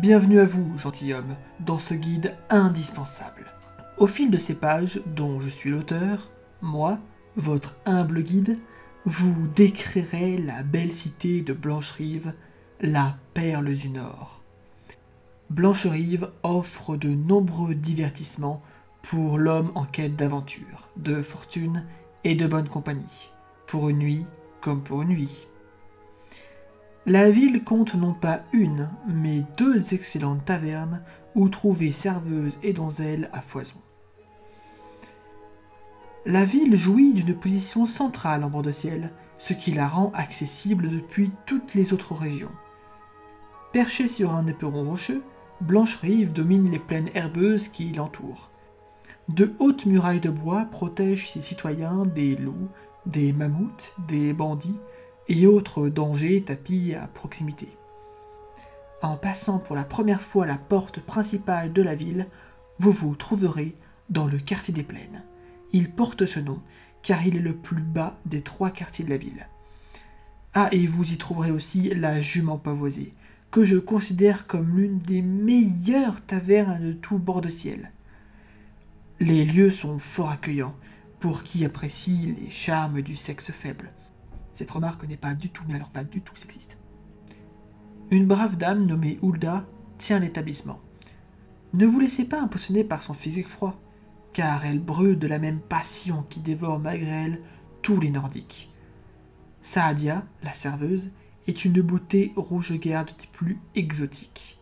Bienvenue à vous, gentilhomme, dans ce guide indispensable. Au fil de ces pages, dont je suis l'auteur, moi, votre humble guide, vous décrirai la belle cité de Blancherive, la perle du Nord. Blancherive offre de nombreux divertissements pour l'homme en quête d'aventure, de fortune et de bonne compagnie, pour une nuit comme pour une vie. La ville compte non pas une, mais deux excellentes tavernes où trouver serveuses et donzelles à foison. La ville jouit d'une position centrale en bord de ciel, ce qui la rend accessible depuis toutes les autres régions. Perchée sur un éperon rocheux, Blancherive domine les plaines herbeuses qui l'entourent. De hautes murailles de bois protègent ses citoyens des loups, des mammouths, des bandits et autres dangers tapis à proximité. En passant pour la première fois la porte principale de la ville, vous vous trouverez dans le quartier des plaines. Il porte ce nom car il est le plus bas des 3 quartiers de la ville. Ah, et vous y trouverez aussi la Jument Pavoisée, que je considère comme l'une des meilleures tavernes de tout bord de ciel. Les lieux sont fort accueillants pour qui apprécie les charmes du sexe faible. Cette remarque n'est pas du tout, mais alors pas du tout sexiste. Une brave dame nommée Hulda tient l'établissement. Ne vous laissez pas impressionner par son physique froid, car elle brûle de la même passion qui dévore malgré elle tous les Nordiques. Saadia, la serveuse, est une beauté rouge-garde des plus exotiques.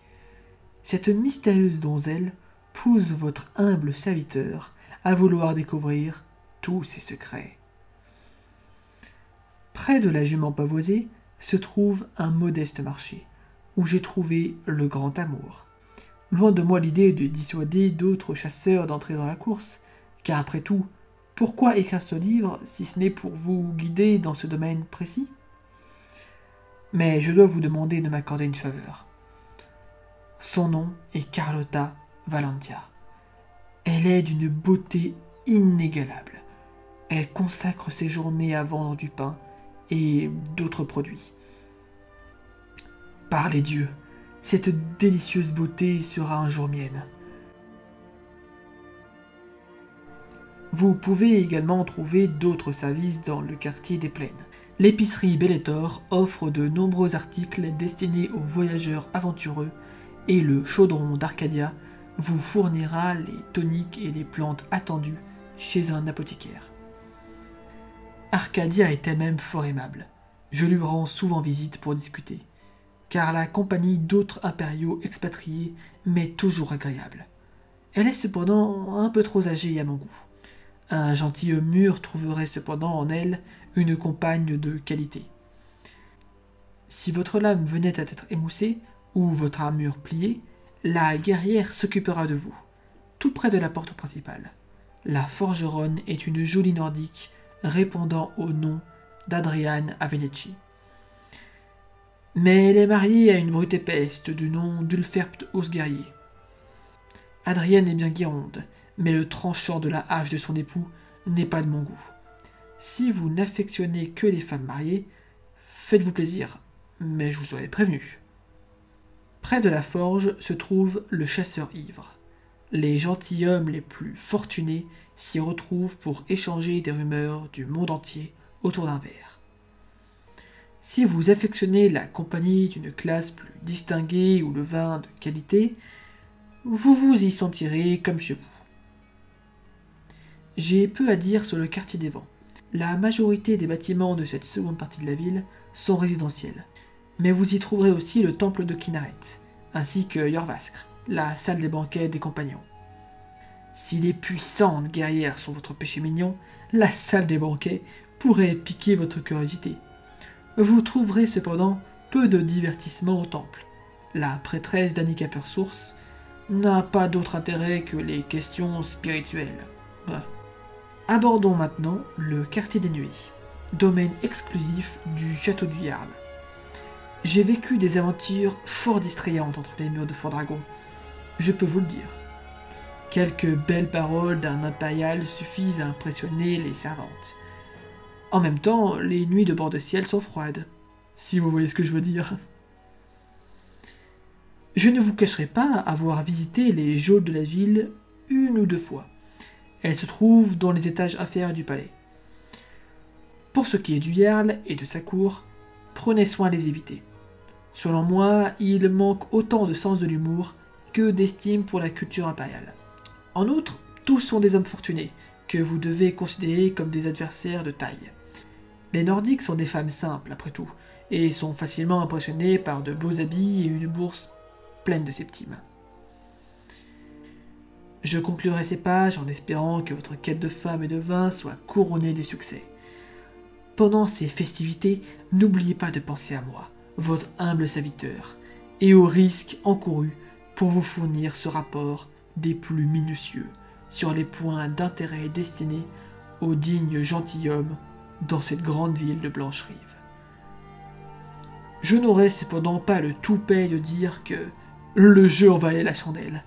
Cette mystérieuse donzelle pousse votre humble serviteur à vouloir découvrir tous ses secrets. Près de la Jument Pavoisée se trouve un modeste marché, où j'ai trouvé le grand amour. Loin de moi l'idée de dissuader d'autres chasseurs d'entrer dans la course, car après tout, pourquoi écrire ce livre si ce n'est pour vous guider dans ce domaine précis? Mais je dois vous demander de m'accorder une faveur. Son nom est Carlotta Valentia. Elle est d'une beauté inégalable. Elle consacre ses journées à vendre du pain et d'autres produits. Par les dieux, cette délicieuse beauté sera un jour mienne. Vous pouvez également trouver d'autres services dans le quartier des Plaines. L'épicerie Belletor offre de nombreux articles destinés aux voyageurs aventureux et le chaudron d'Arcadia vous fournira les toniques et les plantes attendues chez un apothicaire. Arcadia est elle-même fort aimable. Je lui rends souvent visite pour discuter, car la compagnie d'autres impériaux expatriés m'est toujours agréable. Elle est cependant un peu trop âgée à mon goût. Un gentilhomme mûr trouverait cependant en elle une compagne de qualité. Si votre lame venait à être émoussée, ou votre armure pliée, la guerrière s'occupera de vous, tout près de la porte principale. La forgeronne est une jolie nordique répondant au nom d'Adriane Avenecci. Mais elle est mariée à une brute épaisse du nom d'Ulferpt Osguerrier. Adrienne est bien guéronde, mais le tranchant de la hache de son époux n'est pas de mon goût. Si vous n'affectionnez que les femmes mariées, faites-vous plaisir, mais je vous aurais prévenu. Près de la forge se trouve le chasseur ivre. Les gentilshommes les plus fortunés s'y retrouvent pour échanger des rumeurs du monde entier autour d'un verre. Si vous affectionnez la compagnie d'une classe plus distinguée ou le vin de qualité, vous vous y sentirez comme chez vous. J'ai peu à dire sur le quartier des Vents. La majorité des bâtiments de cette seconde partie de la ville sont résidentiels, mais vous y trouverez aussi le temple de Kynareth, ainsi que Jorvaskr, la salle des banquets des compagnons. Si les puissantes guerrières sont votre péché mignon, la salle des banquets pourrait piquer votre curiosité. Vous trouverez cependant peu de divertissement au temple. La prêtresse d'Annika Persource n'a pas d'autre intérêt que les questions spirituelles. Abordons maintenant le quartier des Nuits, domaine exclusif du château du Jarl. J'ai vécu des aventures fort distrayantes entre les murs de Fort-Dragon, je peux vous le dire. Quelques belles paroles d'un impérial suffisent à impressionner les servantes. En même temps, les nuits de bord de ciel sont froides, si vous voyez ce que je veux dire. Je ne vous cacherai pas avoir visité les geôles de la ville 1 ou 2 fois. Elles se trouvent dans les étages inférieurs du palais. Pour ce qui est du Jarl et de sa cour, prenez soin de les éviter. Selon moi, il manque autant de sens de l'humour que d'estime pour la culture impériale. En outre, tous sont des hommes fortunés, que vous devez considérer comme des adversaires de taille. Les Nordiques sont des femmes simples, après tout, et sont facilement impressionnés par de beaux habits et une bourse pleine de septimes. Je conclurai ces pages en espérant que votre quête de femme et de vin soit couronnée des succès. Pendant ces festivités, n'oubliez pas de penser à moi, votre humble serviteur, et aux risques encourus pour vous fournir ce rapport des plus minutieux sur les points d'intérêt destinés aux dignes gentilshommes dans cette grande ville de Blancherive. Je n'aurais cependant pas le toupet de dire que le jeu en valait la chandelle,